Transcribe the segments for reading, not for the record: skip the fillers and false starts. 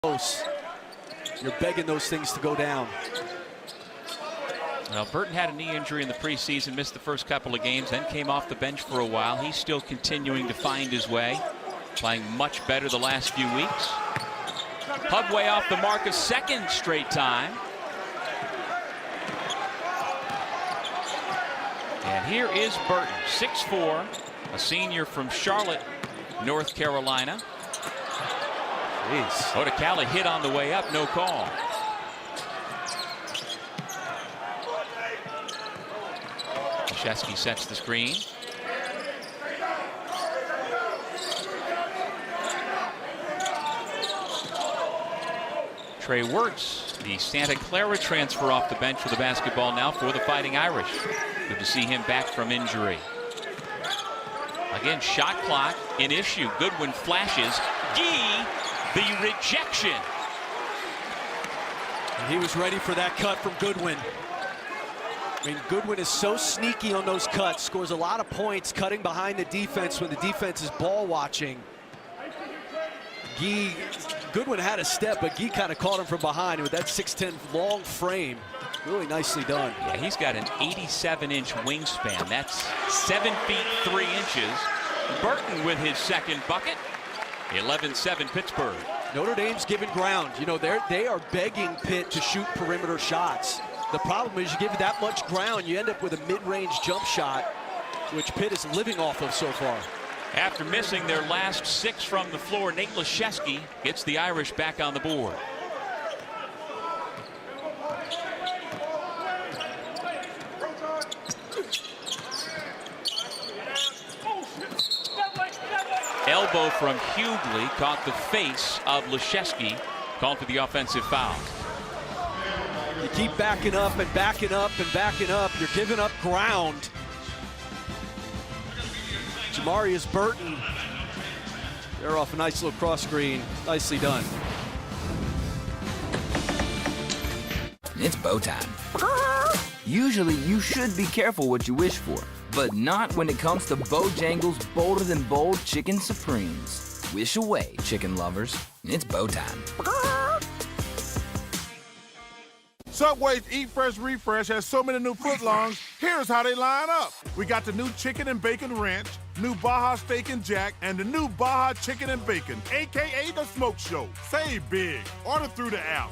close. You're begging those things to go down. Well, Burton had a knee injury in the preseason, missed the first couple of games, then came off the bench for a while. He's still continuing to find his way, playing much better the last few weeks. Hubway off the mark a second straight time. And here is Burton, 6'4", a senior from Charlotte, North Carolina. Jeez. Odekale hit on the way up, no call. Krzyzewski sets the screen. Trey Wirtz, the Santa Clara transfer, off the bench with the basketball now for the Fighting Irish. Good to see him back from injury. Again, shot clock an issue. Goodwin flashes. Gee, the rejection. And he was ready for that cut from Goodwin. I mean, Goodwin is so sneaky on those cuts, scores a lot of points cutting behind the defense when the defense is ball watching. Goodwin had a step, but Gee kind of caught him from behind with that 6'10" long frame. Really nicely done. Yeah, he's got an 87-inch wingspan. That's 7 feet 3 inches. Burton with his second bucket. 11-7 Pittsburgh. Notre Dame's giving ground. You know, they are begging Pitt to shoot perimeter shots. The problem is you give that much ground, you end up with a mid-range jump shot, which Pitt is living off of so far. After missing their last 6 from the floor, Nate Krzyzewski gets the Irish back on the board. Elbow from Hughley caught the face of Krzyzewski, called for the offensive foul. You keep backing up and backing up and backing up. You're giving up ground. Jamarius Burton, they're off a nice little cross screen. Nicely done. It's bow time. Usually you should be careful what you wish for, but not when it comes to Bojangles Bolder Than Bold Chicken Supremes. Wish away, chicken lovers. It's bow time. Subway's Eat Fresh Refresh has so many new footlongs. Here's how they line up. We got the new Chicken and Bacon Ranch, new Baja Steak and Jack, and the new Baja Chicken and Bacon, a.k.a. The Smoke Show. Save big. Order through the app.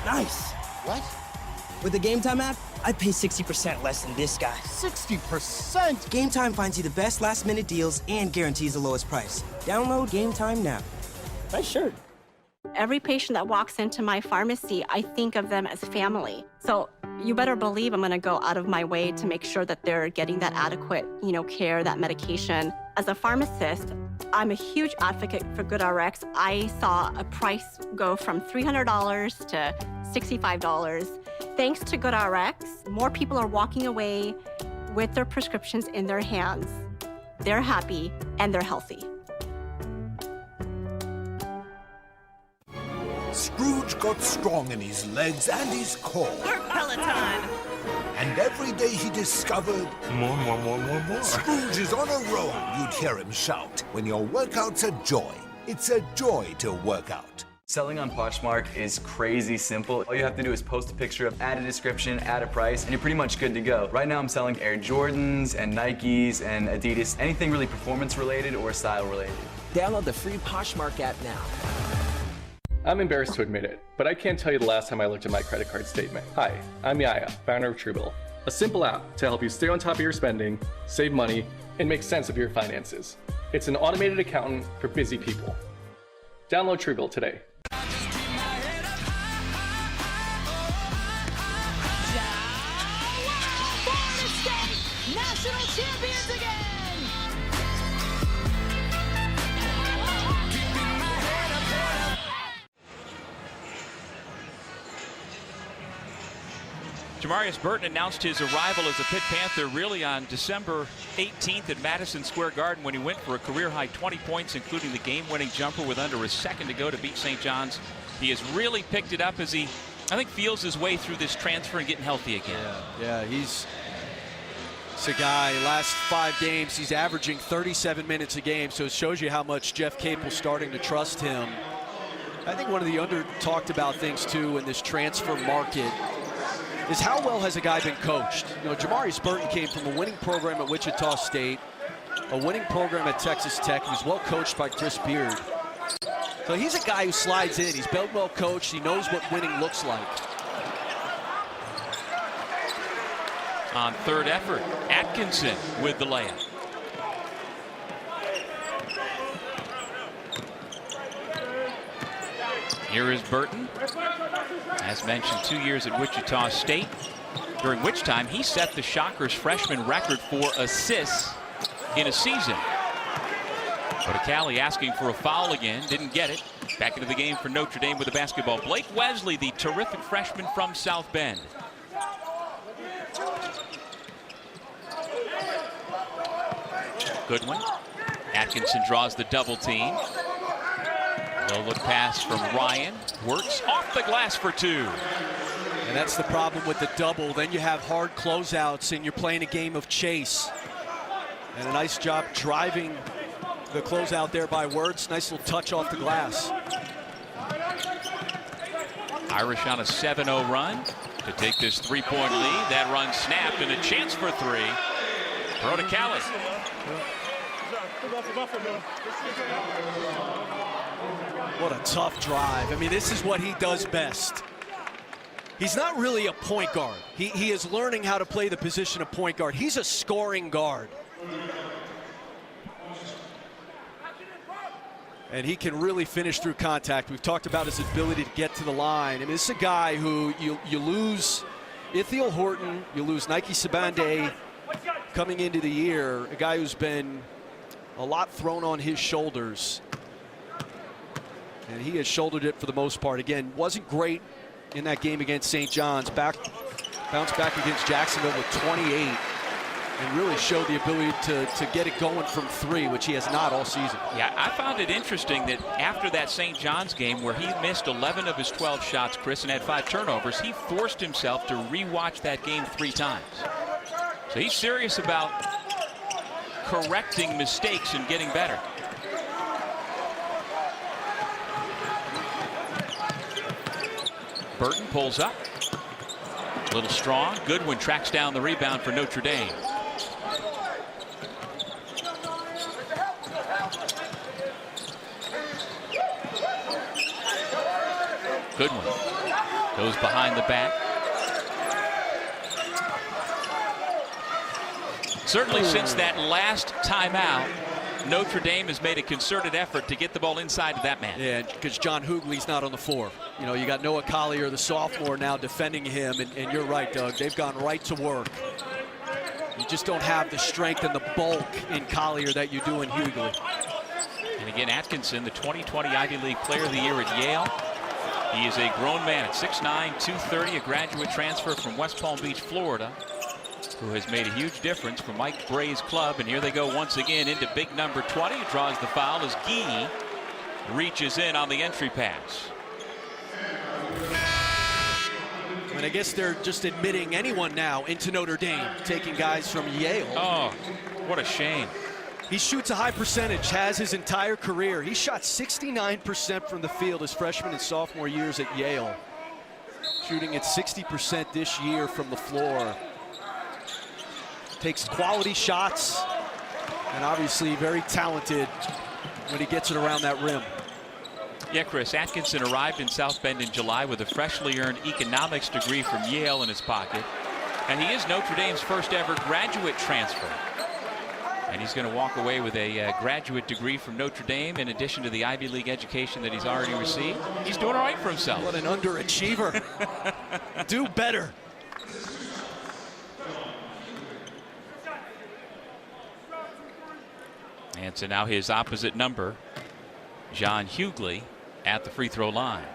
Nice. What? With the Game Time app, I pay 60% less than this guy. 60%? Game Time finds you the best last-minute deals and guarantees the lowest price. Download Game Time now. Nice shirt. Every patient that walks into my pharmacy, I think of them as family. So you better believe I'm going to go out of my way to make sure that they're getting that adequate, care, that medication. As a pharmacist, I'm a huge advocate for GoodRx. I saw a price go from $300 to $65. Thanks to GoodRx, more people are walking away with their prescriptions in their hands. They're happy and they're healthy. Scrooge got strong in his legs and his core. Work Peloton! And every day he discovered... More. Scrooge is on a roll, you'd hear him shout. When your workout's a joy, it's a joy to work out. Selling on Poshmark is crazy simple. All you have to do is post a picture, add a description, add a price, and you're pretty much good to go. Right now I'm selling Air Jordans and Nikes and Adidas, anything really performance related or style related. Download the free Poshmark app now. I'm embarrassed to admit it, but I can't tell you the last time I looked at my credit card statement. Hi, I'm Yaya, founder of Truebill, a simple app to help you stay on top of your spending, save money, and make sense of your finances. It's an automated accountant for busy people. Download Truebill today. National champions again! Jamarius Burton announced his arrival as a Pitt Panther really on December 18th at Madison Square Garden when he went for a career-high 20 points, including the game-winning jumper with under a second to go to beat St. John's. He has really picked it up as he, I think, feels his way through this transfer and getting healthy again. Yeah, he's a guy, last 5 games, he's averaging 37 minutes a game, so it shows you how much Jeff Capel's starting to trust him. I think one of the under-talked about things, too, in this transfer market is how well has a guy been coached. You know, Jamarius Burton came from a winning program at Wichita State, a winning program at Texas Tech. He was well coached by Chris Beard. So he's a guy who slides in. He's been well coached. He knows what winning looks like. On third effort, Atkinson with the layup. Here is Burton. As mentioned, 2 years at Wichita State, during which time he set the Shockers' freshman record for assists in a season. Cali asking for a foul again, didn't get it. Back into the game for Notre Dame with the basketball. Blake Wesley, the terrific freshman from South Bend. Goodwin. Atkinson draws the double team. No look pass from Ryan. Works off the glass for 2. And that's the problem with the double. Then you have hard closeouts and you're playing a game of chase. And a nice job driving the closeout there by Wirtz. Nice little touch off the glass. Irish on a 7-0 run to take this 3-point lead. That run snapped and a chance for 3. Throw to Cali. What a tough drive. I mean, this is what he does best. He's not really a point guard. He is learning how to play the position of point guard. He's a scoring guard. And he can really finish through contact. We've talked about his ability to get to the line. I mean, this is a guy who you lose Ithiel Horton, you lose Nike Sabande coming into the year, a guy who's been a lot thrown on his shoulders. And he has shouldered it for the most part. Again, wasn't great in that game against St. John's. Bounced back against Jacksonville with 28 and really showed the ability to get it going from 3, which he has not all season. Yeah, I found it interesting that after that St. John's game where he missed 11 of his 12 shots, Chris, and had 5 turnovers, he forced himself to rewatch that game 3 times. So he's serious about correcting mistakes and getting better. Burton pulls up. A little strong. Goodwin tracks down the rebound for Notre Dame. Goodwin goes behind the back. Certainly since that last timeout, Notre Dame has made a concerted effort to get the ball inside of that man. Yeah, because John Hoogley's not on the floor. You know, you got Noah Collier, the sophomore, now defending him, and you're right, Doug. They've gone right to work. You just don't have the strength and the bulk in Collier that you do in Hoogley. And again, Atkinson, the 2020 Ivy League Player of the Year at Yale. He is a grown man at 6'9", 230, a graduate transfer from West Palm Beach, Florida, who has made a huge difference for Mike Bray's club. And here they go once again into big number 20. Draws the foul as Gee reaches in on the entry pass. And I guess they're just admitting anyone now into Notre Dame, taking guys from Yale. Oh, what a shame. He shoots a high percentage, has his entire career. He shot 69% from the field his freshman and sophomore years at Yale. Shooting at 60% this year from the floor. Takes quality shots, and obviously very talented when he gets it around that rim. Yeah, Chris, Atkinson arrived in South Bend in July with a freshly earned economics degree from Yale in his pocket. And he is Notre Dame's first ever graduate transfer. And he's going to walk away with a graduate degree from Notre Dame in addition to the Ivy League education that he's already received. He's doing all right for himself. What an underachiever. Do better. And so now his opposite number, John Hughley, at the free throw line.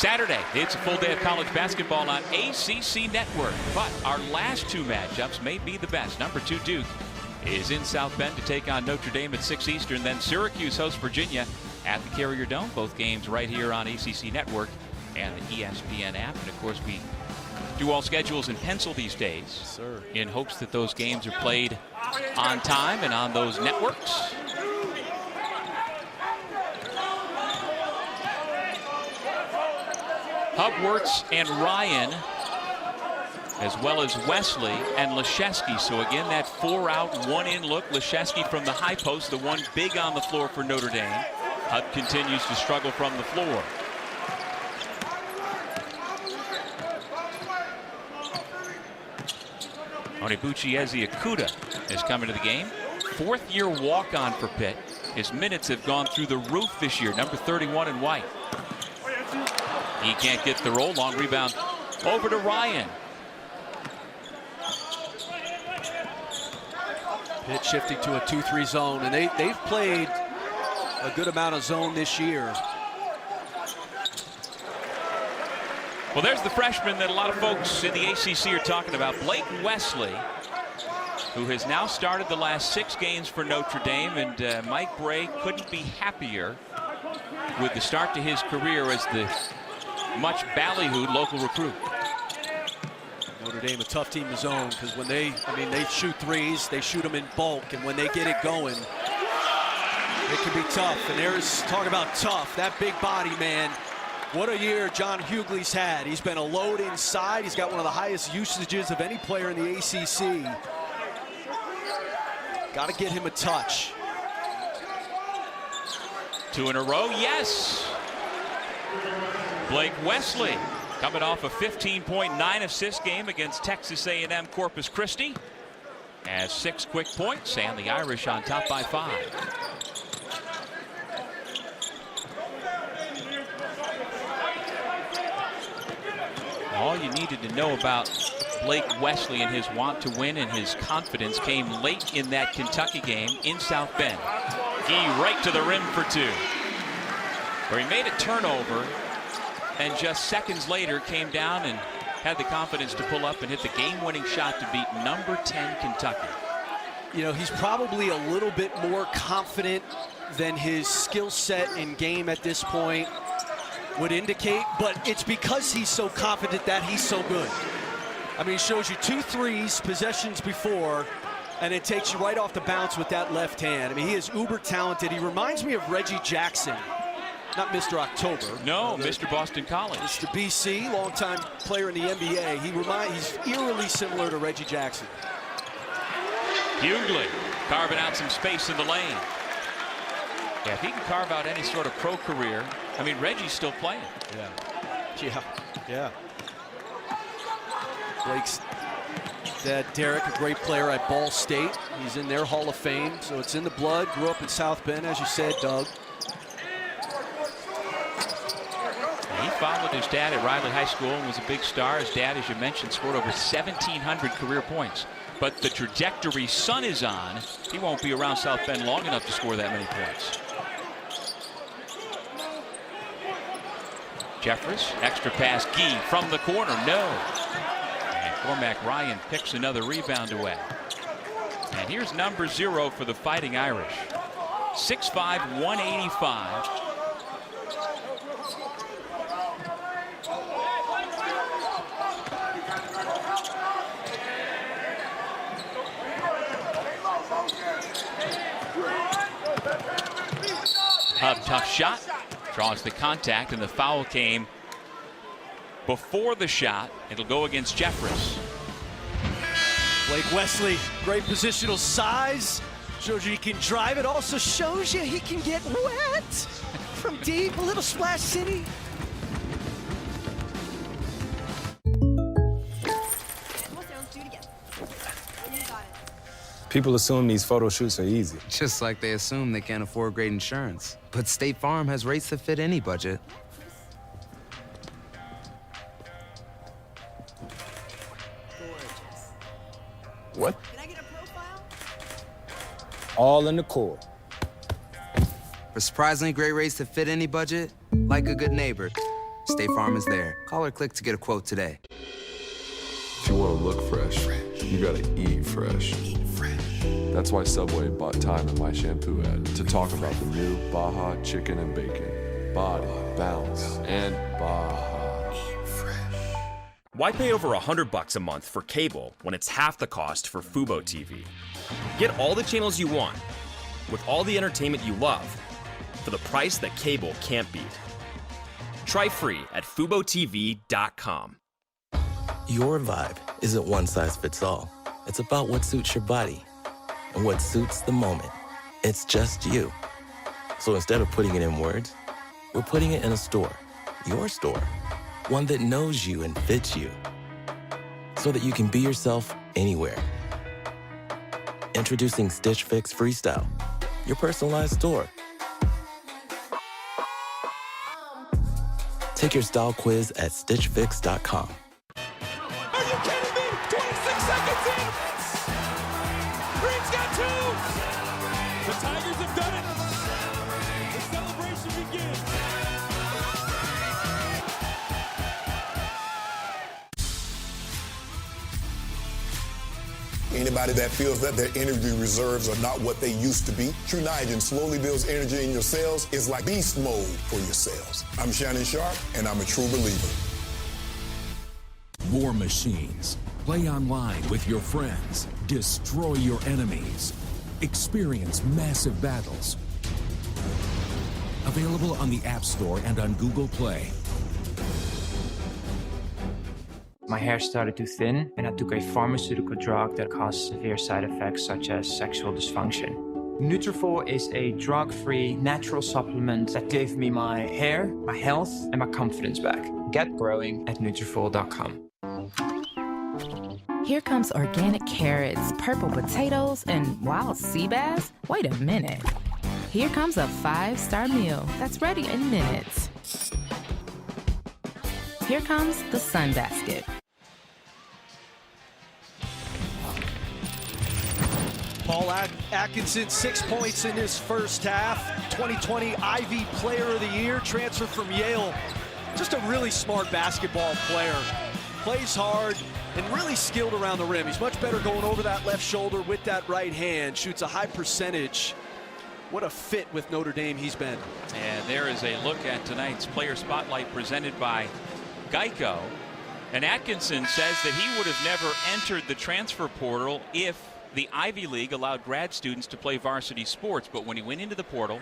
Saturday, it's a full day of college basketball on ACC Network. But our last two matchups may be the best. Number 2 Duke is in South Bend to take on Notre Dame at 6 Eastern. Then Syracuse hosts Virginia at the Carrier Dome. Both games right here on ACC Network and the ESPN app. And of course, we do all schedules in pencil these days in hopes that those games are played on time and on those networks. Hubwerts and Ryan, as well as Wesley and Leschewski. So again, that 4-out, 1-in look. Leschewski from the high post, the one big on the floor for Notre Dame. Hub continues to struggle from the floor. Onibuchi Ezi-Akuta is coming to the game. 4th-year walk-on for Pitt. His minutes have gone through the roof this year. Number 31 in white. He can't get the roll. Long rebound over to Ryan. Pitt shifting to a 2-3 zone, and they've played a good amount of zone this year. Well, there's the freshman that a lot of folks in the ACC are talking about, Blake Wesley, who has now started the last 6 games for Notre Dame, and Mike Bray couldn't be happier with the start to his career as the much ballyhooed local recruit. Notre Dame a tough team to zone because when they shoot threes, they shoot them in bulk, and when they get it going, it can be tough. And there's talk about tough, that big body, man. What a year John Hughley's had. He's been a load inside. He's got one of the highest usages of any player in the ACC. Got to get him a touch. 2 in a row, yes. Blake Wesley coming off a 15.9 assist game against Texas A&M Corpus Christi. Has 6 quick points, and the Irish on top by 5. All you needed to know about Blake Wesley and his want to win and his confidence came late in that Kentucky game in South Bend. He right to the rim for 2, where he made a turnover and just seconds later came down and had the confidence to pull up and hit the game-winning shot to beat number 10 Kentucky. You know, he's probably a little bit more confident than his skill set in game at this point would indicate, but it's because he's so confident that he's so good. I mean, he shows you 2 threes, possessions before, and it takes you right off the bounce with that left hand. I mean, he is uber talented. He reminds me of Reggie Jackson. Not Mr. October. No, Mr. Boston College. Mr. BC, longtime player in the NBA. He's eerily similar to Reggie Jackson. Hughley carving out some space in the lane. Yeah, if he can carve out any sort of pro career, I mean, Reggie's still playing. Yeah. Blake's dad, Derek, a great player at Ball State. He's in their Hall of Fame, so it's in the blood. Grew up in South Bend, as you said, Doug. He followed his dad at Riley High School and was a big star. His dad, as you mentioned, scored over 1,700 career points. But the trajectory son is on, he won't be around South Bend long enough to score that many points. Jeffress, extra pass, Gee from the corner, no. And Cormac Ryan picks another rebound away. And here's number 0 for the Fighting Irish. 6'5", 185. Hub, tough shot, draws the contact, and the foul came before the shot. It'll go against Jeffress. Blake Wesley, great positional size. Shows you he can drive. It also shows you he can get wet from deep, a little splash city. People assume these photo shoots are easy. Just like they assume they can't afford great insurance. But State Farm has rates that fit any budget. What? Can I get a profile? All in the core. For surprisingly great rates that fit any budget, like a good neighbor, State Farm is there. Call or click to get a quote today. If you want to look fresh, you gotta eat fresh. That's why Subway bought time in my shampoo ad to talk about the new Baja Chicken and Bacon. Body, balance, and Baja. Why pay over $100 a month for cable when it's half the cost for Fubo TV? Get all the channels you want, with all the entertainment you love, for the price that cable can't beat. Try free at FuboTV.com. Your vibe isn't one size fits all. It's about what suits your body and what suits the moment. It's just you. So instead of putting it in words, we're putting it in a store. Your store. One that knows you and fits you. So that you can be yourself anywhere. Introducing Stitch Fix Freestyle. Your personalized store. Take your style quiz at StitchFix.com. Are you kidding me? 26 seconds in! Green's got two! The Tigers have done it! The celebration begins! Anybody that feels that their energy reserves are not what they used to be, True Niagen slowly builds energy in your cells. It's like beast mode for your cells. I'm Shannon Sharp, and I'm a true believer. War Machines. Play online with your friends. Destroy your enemies. Experience massive battles. Available on the App Store and on Google Play. My hair started to thin, and I took a pharmaceutical drug that caused severe side effects such as sexual dysfunction. Nutrafol is a drug-free, natural supplement that gave me my hair, my health, and my confidence back. Get growing at Nutrafol.com. Here comes organic carrots, purple potatoes, and wild sea bass? Wait a minute. Here comes a 5-star meal that's ready in minutes. Here comes the Sunbasket. Paul Atkinson, 6 points in his first half. 2020 Ivy Player of the Year, transfer from Yale. Just a really smart basketball player. Plays hard and really skilled around the rim. He's much better going over that left shoulder with that right hand. Shoots a high percentage. What a fit with Notre Dame he's been. And there is a look at tonight's Player Spotlight presented by Geico. And Atkinson says that he would have never entered the transfer portal if the Ivy League allowed grad students to play varsity sports. But when he went into the portal,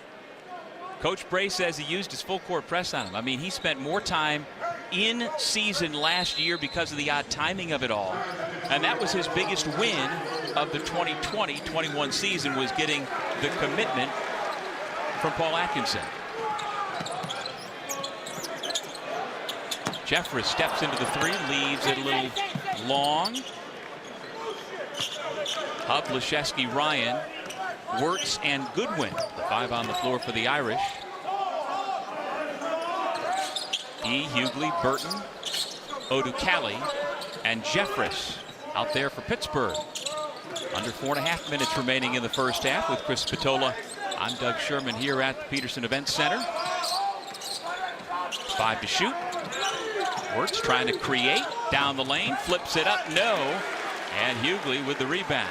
Coach Bray says he used his full court press on him. I mean, he spent more time in season last year because of the odd timing of it all. And that was his biggest win of the 2020-21 season, was getting the commitment from Paul Atkinson. Jeffress steps into the three, leaves it a little long. Hub, Leszewski, Ryan, Wirtz, and Goodwin, the 5 on the floor for the Irish. Hughley, Burton, Odukali, and Jeffress out there for Pittsburgh. Under 4.5 minutes remaining in the first half with Chris Spatola. I'm Doug Sherman here at the Peterson Event Center. 5 to shoot. Wirtz trying to create down the lane, flips it up, no. And Hughley with the rebound.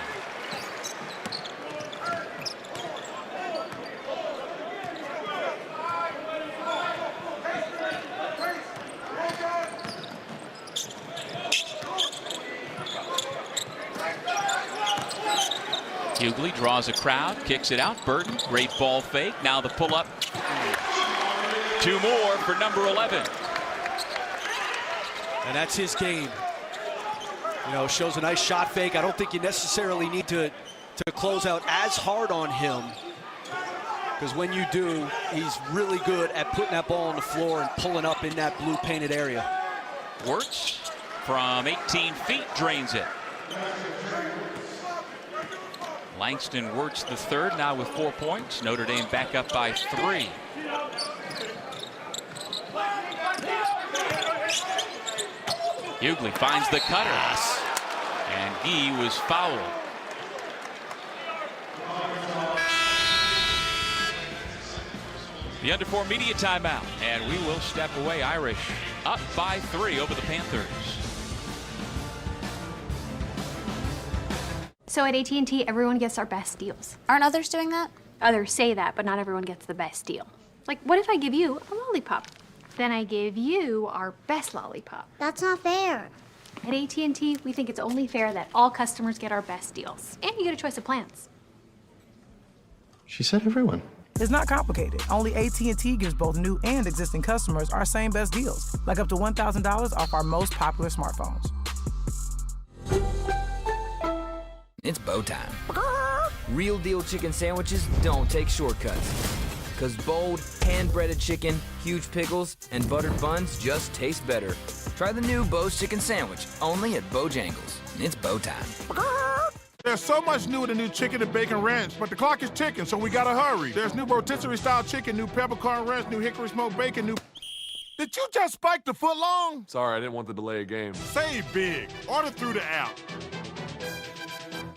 Hughley draws a crowd, kicks it out. Burton, great ball fake. Now the pull-up. 2 more for number 11. And that's his game. You know, shows a nice shot fake. I don't think you necessarily need to close out as hard on him, because when you do, he's really good at putting that ball on the floor and pulling up in that blue painted area. Wirtz from 18 feet drains it. Langston Wirtz the third, now with 4 points. Notre Dame back up by 3. Hughley finds the cutter. And he was fouled. The Under 4 media timeout, and we will step away. Irish up by 3 over the Panthers. So at AT&T, everyone gets our best deals. Aren't others doing that? Others say that, but not everyone gets the best deal. Like, what if I give you a lollipop? Then I give you our best lollipop. That's not fair. At AT&T, we think it's only fair that all customers get our best deals. And you get a choice of plans. She said everyone. It's not complicated. Only AT&T gives both new and existing customers our same best deals, like up to $1,000 off our most popular smartphones. It's bow time. Real deal chicken sandwiches don't take shortcuts. Cause bold, hand-breaded chicken, huge pickles, and buttered buns just taste better. Try the new Bo's Chicken Sandwich, only at Bojangles. It's bow time. There's so much new in the new chicken and bacon ranch, but the clock is ticking, so we gotta hurry. There's new rotisserie-style chicken, new peppercorn ranch, new hickory smoked bacon, new... Did you just spike the foot long? Sorry, I didn't want to delay a game. Save big. Order through the app.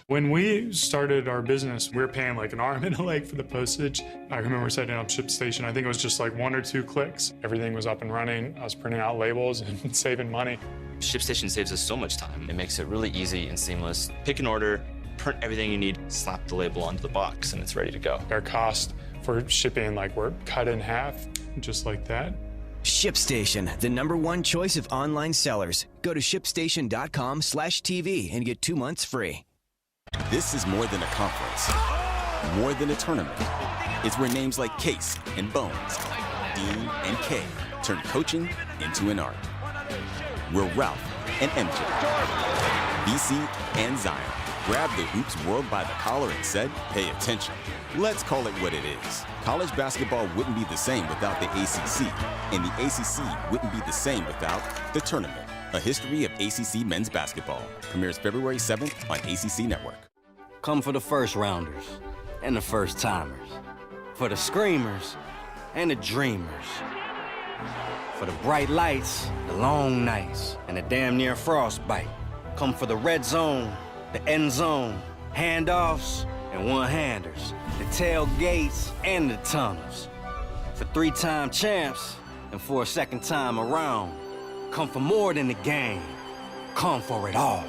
When we started our business, we were paying like an arm and a leg for the postage. I remember setting up ShipStation. I think it was just like 1 or 2 clicks. Everything was up and running. I was printing out labels and saving money. ShipStation saves us so much time. It makes it really easy and seamless. Pick an order, print everything you need, slap the label onto the box, and it's ready to go. Our cost for shipping, like, we're cut in half, just like that. ShipStation, the #1 choice of online sellers. Go to shipstation.com/TV and get 2 months free. This is more than a conference, more than a tournament. It's where names like Case and Bones, Dean and Kay turn coaching into an art. Where Ralph and MJ, BC and Zion grabbed the hoops world by the collar and said, pay attention. Let's call it what it is. College basketball wouldn't be the same without the ACC, and the ACC wouldn't be the same without the tournament. A history of ACC men's basketball. Premieres February 7th on ACC Network. Come for the first rounders and the first timers. For the screamers and the dreamers. For the bright lights, the long nights, and the damn near frostbite. Come for the red zone, the end zone, handoffs, and one-handers. The tailgates and the tunnels. For 3-time champs and for a second time around. Come for more than the game. Come for it all.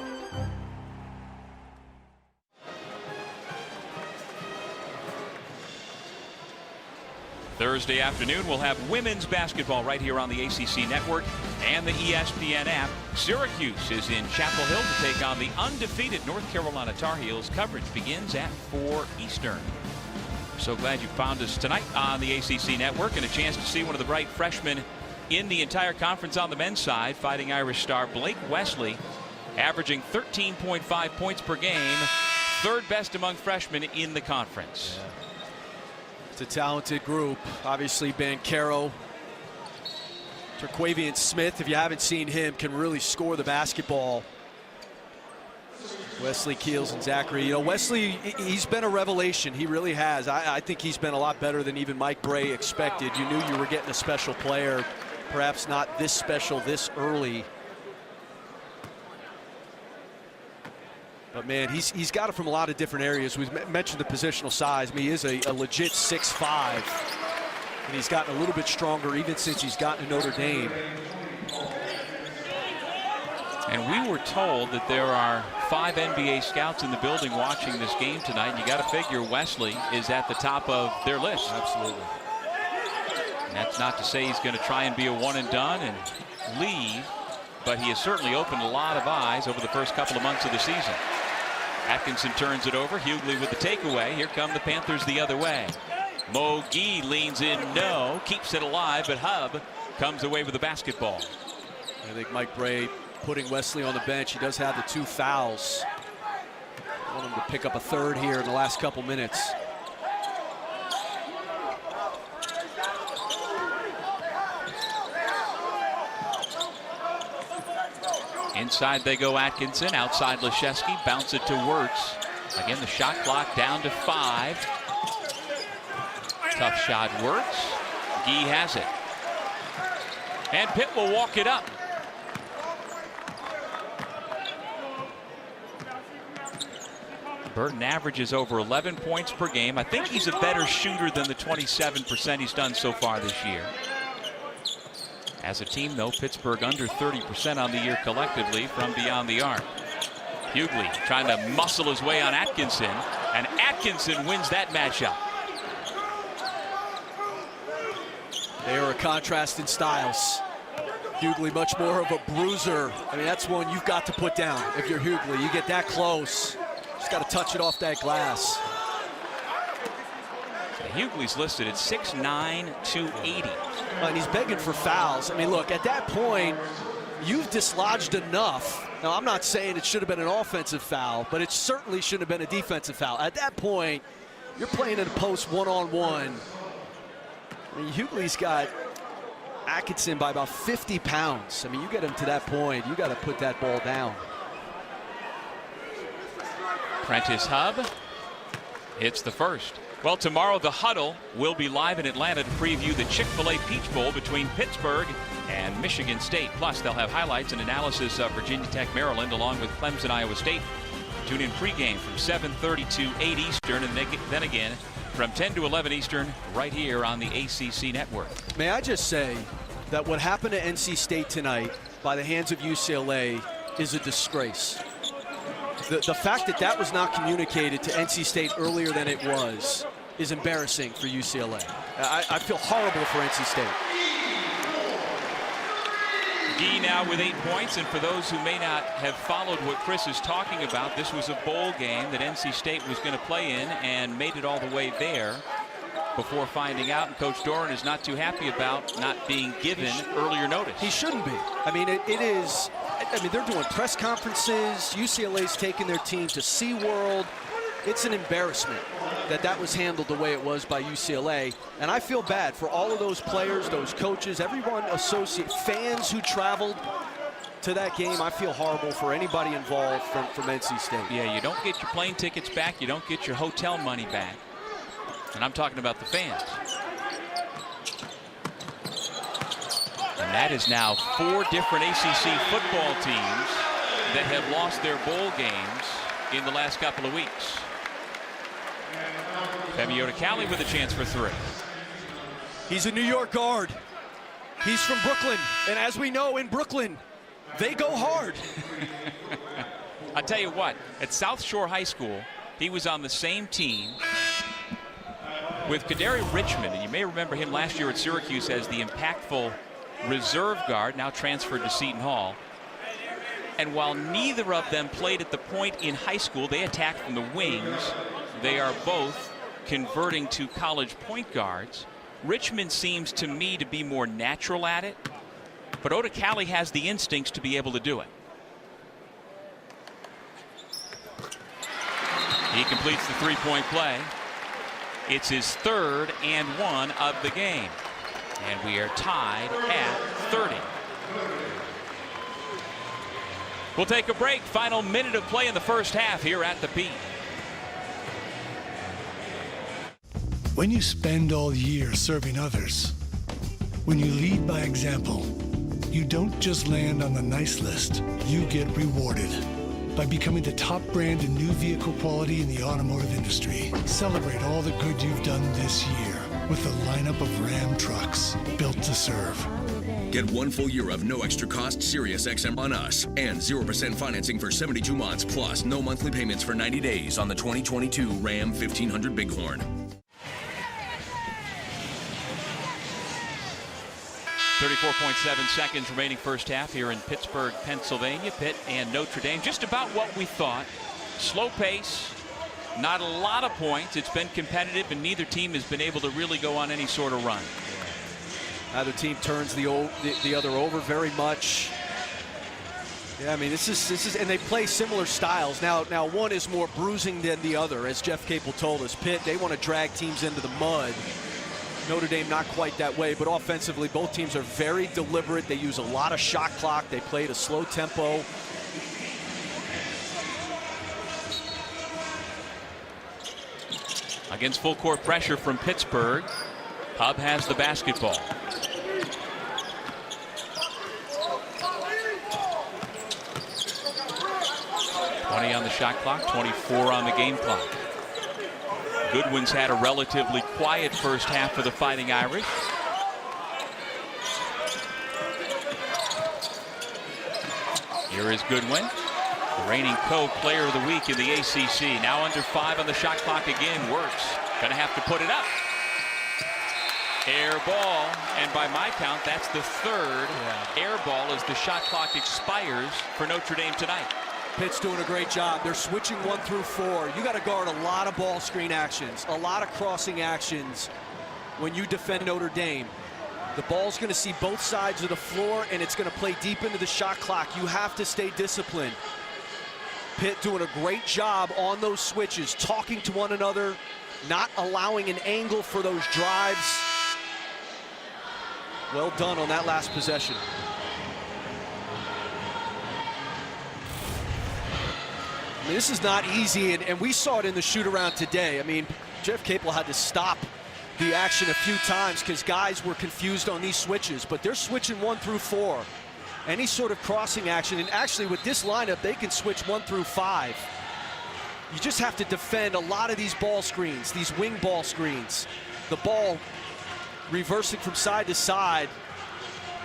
Thursday afternoon, we'll have women's basketball right here on the ACC Network and the ESPN app. Syracuse is in Chapel Hill to take on the undefeated North Carolina Tar Heels. Coverage begins at 4 Eastern. So glad you found us tonight on the ACC Network and a chance to see one of the bright freshmen in the entire conference on the men's side. Fighting Irish star Blake Wesley averaging 13.5 points per game, 3rd best among freshmen in the conference. Yeah. It's a talented group. Obviously, Banchero, Terquavian Smith, if you haven't seen him, can really score the basketball. Wesley Keels and Zachary. You know, Wesley, he's been a revelation. He really has. I think he's been a lot better than even Mike Bray expected. You knew you were getting a special player. Perhaps not this special this early. But man, he's got it from a lot of different areas. We've mentioned the positional size. I mean, he is a legit 6'5", and he's gotten a little bit stronger even since he's gotten to Notre Dame. And we were told that there are 5 NBA scouts in the building watching this game tonight. And you got to figure Wesley is at the top of their list. Absolutely. And that's not to say he's going to try and be a one and done and leave, but he has certainly opened a lot of eyes over the first couple of months of the season. Atkinson turns it over. Hughley with the takeaway. Here come the Panthers the other way. Mo Gee leans in, no, keeps it alive, but Hub comes away with the basketball. I think Mike Bray putting Wesley on the bench. He does have the 2 fouls. I want him to pick up a 3rd here in the last couple minutes. Inside they go Atkinson, outside Leschewski, bounce it to Wirtz. Again, the shot clock down to 5. Tough shot, Wirtz. Gee has it. And Pitt will walk it up. Burton averages over 11 points per game. I think he's a better shooter than the 27% he's done so far this year. As a team, though, Pittsburgh under 30% on the year collectively from beyond the arc. Hughley trying to muscle his way on Atkinson, and Atkinson wins that matchup. They are a contrast in styles. Hughley much more of a bruiser. I mean, that's one you've got to put down if you're Hughley. You get that close, just got to touch it off that glass. Hughley's listed at 6'9", 280. And he's begging for fouls. I mean, look, at that point, you've dislodged enough. Now, I'm not saying it should have been an offensive foul, but it certainly shouldn't have been a defensive foul. At that point, you're playing in a post one-on-one. I mean, Hughley's got Atkinson by about 50 pounds. I mean, you get him to that point, you got to put that ball down. Prentice Hub hits the first. Well, tomorrow the Huddle will be live in Atlanta to preview the Chick-fil-A Peach Bowl between Pittsburgh and Michigan State. Plus, they'll have highlights and analysis of Virginia Tech, Maryland, along with Clemson, Iowa State. Tune in pregame from 7:30 to 8 Eastern, and then again from 10 to 11 Eastern right here on the ACC Network. May I just say that what happened to NC State tonight by the hands of UCLA is a disgrace. The fact that that was not communicated to NC State earlier than it was is embarrassing for UCLA. I feel horrible for NC State. Gee now with 8 points, and for those who may not have followed what Chris is talking about, this was a bowl game that NC State was going to play in and made it all the way there before finding out, and Coach Doran is not too happy about not being given earlier notice. He shouldn't be. I mean, it is, I mean, they're doing press conferences. UCLA's taking their team to SeaWorld. It's an embarrassment that that was handled the way it was by UCLA. And I feel bad for all of those players, those coaches, everyone associated, fans who traveled to that game. I feel horrible for anybody involved from NC State. Yeah, you don't get your plane tickets back. You don't get your hotel money back. And I'm talking about the fans. And that is now 4 different ACC football teams that have lost their bowl games in the last couple of weeks. Femi Odekale with a chance for 3. He's a New York guard. He's from Brooklyn. And as we know, in Brooklyn, they go hard. I'll tell you what, at South Shore High School, he was on the same team with Kaderi Richmond, and you may remember him last year at Syracuse as the impactful reserve guard, now transferred to Seton Hall. And while neither of them played at the point in high school, they attacked from the wings. They are both converting to college point guards. Richmond seems to me to be more natural at it, but Odekale has the instincts to be able to do it. He completes the 3-point play. It's his 3rd and 1 of the game. And we are tied at 30. We'll take a break. Final minute of play in the first half here at the Pete. When you spend all year serving others, when you lead by example, you don't just land on the nice list, you get rewarded by becoming the top brand in new vehicle quality in the automotive industry. Celebrate all the good you've done this year with a lineup of Ram trucks built to serve. Get 1 full year of no extra cost Sirius XM on us and 0% financing for 72 months plus no monthly payments for 90 days on the 2022 Ram 1500 Bighorn. 34.7 seconds remaining first half here in Pittsburgh, Pennsylvania. Pitt and Notre Dame, just about what we thought. Slow pace, not a lot of points. It's been competitive, and neither team has been able to really go on any sort of run. Neither team turns the other over very much. Yeah, I mean, this is, and they play similar styles. Now one is more bruising than the other, as Jeff Capel told us. Pitt, they want to drag teams into the mud. Notre Dame not quite that way, but offensively both teams are very deliberate. They use a lot of shot clock. They play at a slow tempo. Against full court pressure from Pittsburgh, Hub has the basketball. 20 on the shot clock, 24 on the game clock. Goodwin's had a relatively quiet first half for the Fighting Irish. Here is Goodwin, the reigning co-player of the week in the ACC. Now under 5 on the shot clock again. Works. Gonna have to put it up. Air ball, and by my count, that's the third air ball as the shot clock expires for Notre Dame tonight. Pitt's doing a great job. They're switching 1 through 4. You got to guard a lot of ball screen actions, a lot of crossing actions when you defend Notre Dame. The ball's going to see both sides of the floor, and it's going to play deep into the shot clock. You have to stay disciplined. Pitt doing a great job on those switches, talking to one another, not allowing an angle for those drives. Well done on that last possession. I mean, this is not easy, and we saw it in the shoot-around today. I mean, Jeff Capel had to stop the action a few times because guys were confused on these switches, but they're switching 1 through 4. Any sort of crossing action, and actually with this lineup, they can switch 1 through 5. You just have to defend a lot of these ball screens, these wing ball screens. The ball reversing from side to side.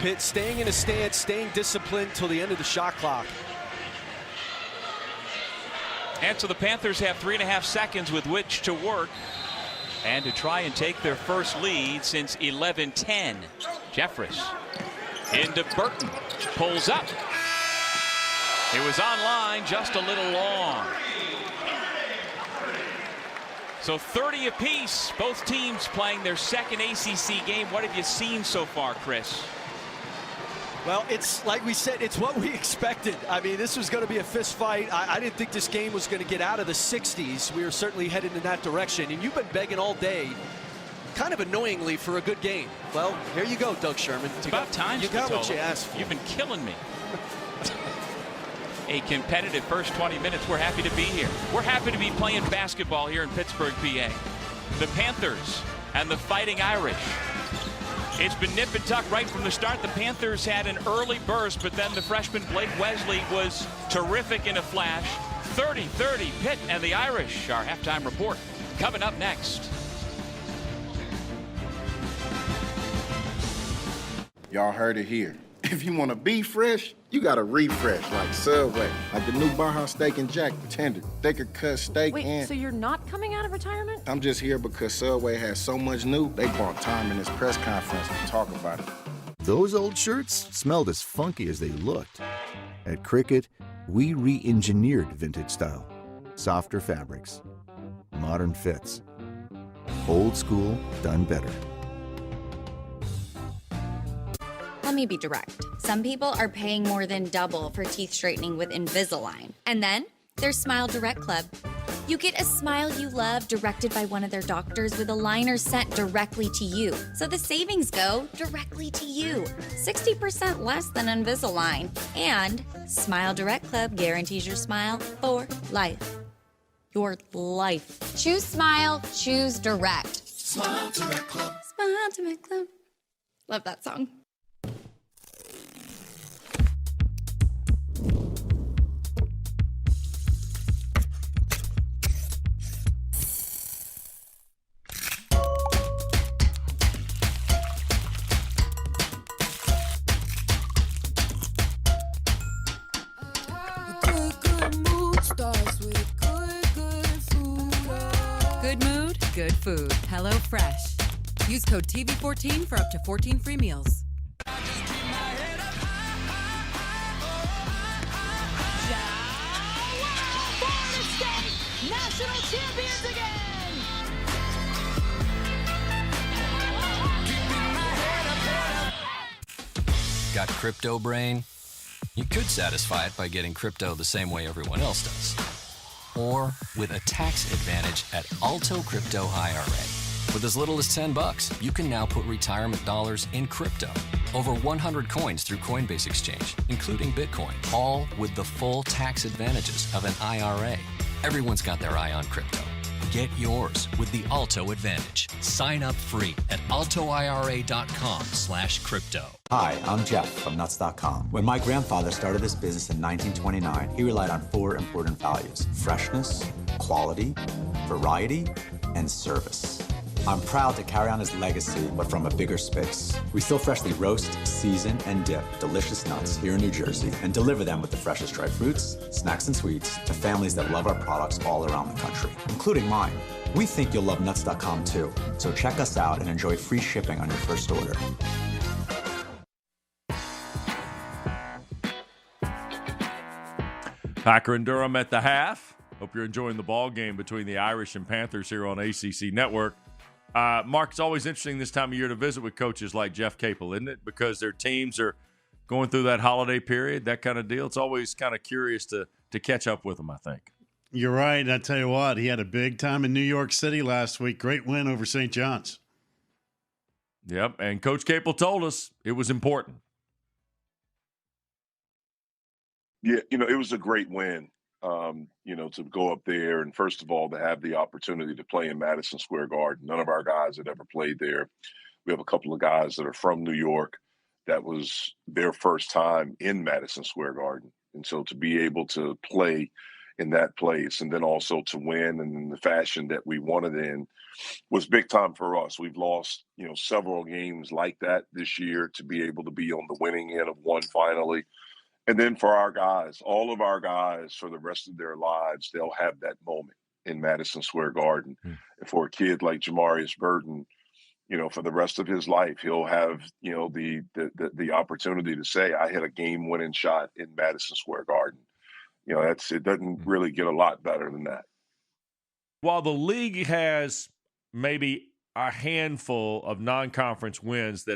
Pitt staying in a stance, staying disciplined till the end of the shot clock. And so the Panthers have 3.5 seconds with which to work and to try and take their first lead since 11-10. Jeffress into Burton, pulls up. It was online, just a little long. So 30 apiece, both teams playing their second ACC game. What have you seen so far, Chris? Well, it's like we said, it's what we expected. I mean, this was going to be a fist fight. I didn't think this game was going to get out of the 60s. We were certainly headed in that direction. And you've been begging all day, kind of annoyingly, for a good game. Well, here you go, Doug Sherman. It's about time. You got what you asked for. You've been killing me. A competitive first 20 minutes. We're happy to be here. We're happy to be playing basketball here in Pittsburgh, PA. The Panthers and the Fighting Irish. It's been nip and tuck right from the start. The Panthers had an early burst, but then the freshman Blake Wesley was terrific in a flash. 30-30 Pitt and the Irish. Our halftime report coming up next. Y'all heard it here. If you want to be fresh, you got to refresh like Subway. Like the new Baja Steak and Jack, tender, thicker cut steak. Wait, so you're not coming out of retirement? I'm just here because Subway has so much new, they bought time in this press conference to talk about it. Those old shirts smelled as funky as they looked. At Cricket, we re-engineered vintage style. Softer fabrics, modern fits. Old school, done better. Let me be direct. Some people are paying more than double for teeth straightening with Invisalign. And then there's Smile Direct Club. You get a smile you love directed by one of their doctors with aligners sent directly to you. So the savings go directly to you. 60% less than Invisalign. And Smile Direct Club guarantees your smile for life. Your life. Choose Smile, choose Direct. Smile Direct Club. Smile Direct Club. Love that song. Good mood, good food. Hello Fresh. Use code TV14 for up to 14 free meals. National champions again! Got crypto brain? You could satisfy it by getting crypto the same way everyone else does. Or with a tax advantage at Alto Crypto IRA. With as little as $10, you can now put retirement dollars in crypto. Over 100 coins through Coinbase Exchange, including Bitcoin, all with the full tax advantages of an IRA. Everyone's got their eye on crypto. Get yours with the Alto Advantage. Sign up free at altoira.com/crypto. Hi, I'm Jeff from Nuts.com. When my grandfather started this business in 1929, he relied on 4 important values: freshness, quality, variety, and service. I'm proud to carry on his legacy, but from a bigger space. We still freshly roast, season, and dip delicious nuts here in New Jersey and deliver them with the freshest dried fruits, snacks, and sweets to families that love our products all around the country, including mine. We think you'll love Nuts.com too, so check us out and enjoy free shipping on your first order. Packer and Durham at the half. Hope you're enjoying the ball game between the Irish and Panthers here on ACC Network. Mark, it's always interesting this time of year to visit with coaches like Jeff Capel, isn't it? Because their teams are going through that holiday period, that kind of deal. It's always kind of curious to catch up with them, I think. You're right. I tell you what, he had a big time in New York City last week. Great win over St. John's. Yep, and Coach Capel told us it was important. Yeah, it was a great win. To go up there and, first of all, to have the opportunity to play in Madison Square Garden. None of our guys had ever played there. We have a couple of guys that are from New York. That was their first time in Madison Square Garden. And so to be able to play in that place and then also to win and in the fashion that we wanted in was big time for us. We've lost, several games like that this year. To be able to be on the winning end of one finally. And then for our guys, all of our guys, for the rest of their lives, they'll have that moment in Madison Square Garden. And for a kid like Jamarius Burton, for the rest of his life, he'll have, the opportunity to say, I hit a game-winning shot in Madison Square Garden. It doesn't really get a lot better than that. While the league has maybe a handful of non-conference wins that